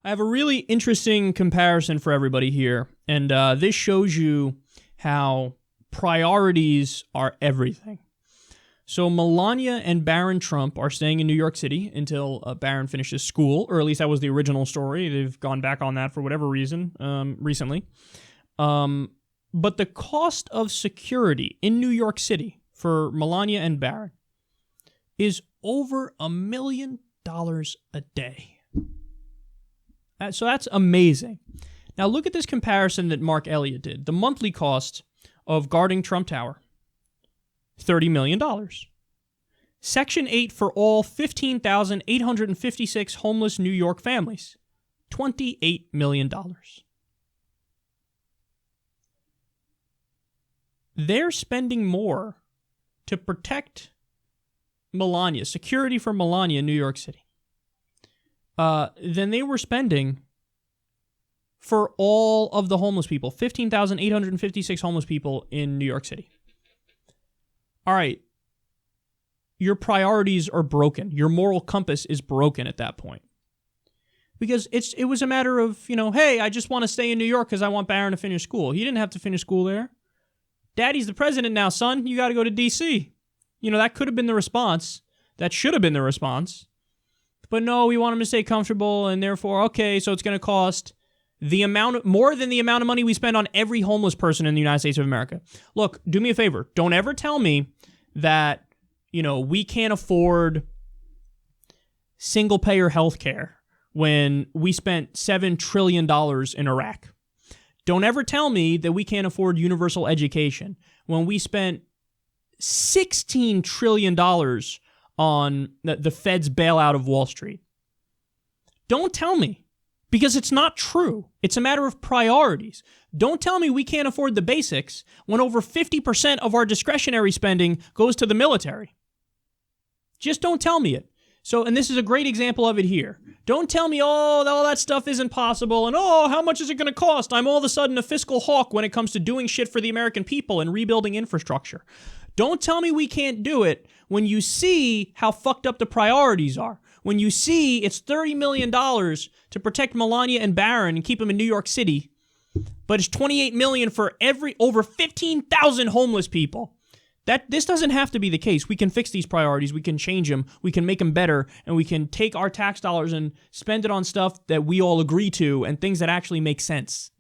I have a really interesting comparison for everybody here, and this shows you how priorities are everything. So Melania and Barron Trump are staying in New York City until Barron finishes school, or at least that was the original story. They've gone back on that for whatever reason recently. But the cost of security in New York City for Melania and Barron is over $1 million a day. So that's amazing. Now look at this comparison that Mark Elliott did. The monthly cost of guarding Trump Tower, $30 million. Section 8 for all 15,856 homeless New York families, $28 million. They're spending more to protect Melania, security for Melania in New York City, than they were spending for all of the homeless people, 15,856 homeless people in New York City. All right, your priorities are broken. Your moral compass is broken at that point. Because it was a matter of, hey, I just want to stay in New York because I want Barron to finish school. He didn't have to finish school there. Daddy's the president now, son. You got to go to D.C. That could have been the response. That should have been the response. But no, we want him to stay comfortable, and therefore, okay, so it's going to cost more than the amount of money we spend on every homeless person in the United States of America. Look, do me a favor. Don't ever tell me that, we can't afford single-payer health care when we spent $7 trillion in Iraq. Don't ever tell me that we can't afford universal education when we spent $16 trillion on the Fed's bailout of Wall Street. Don't tell me, because it's not true. It's a matter of priorities. Don't tell me we can't afford the basics when over 50% of our discretionary spending goes to the military. Just don't tell me it. So, and this is a great example of it here. Don't tell me, all that stuff isn't possible, and how much is it going to cost? I'm all of a sudden a fiscal hawk when it comes to doing shit for the American people and rebuilding infrastructure. Don't tell me we can't do it when you see how fucked up the priorities are. When you see it's $30 million to protect Melania and Barron and keep them in New York City, but it's $28 million for over 15,000 homeless people. This doesn't have to be the case. We can fix these priorities. We can change them. We can make them better, and we can take our tax dollars and spend it on stuff that we all agree to and things that actually make sense.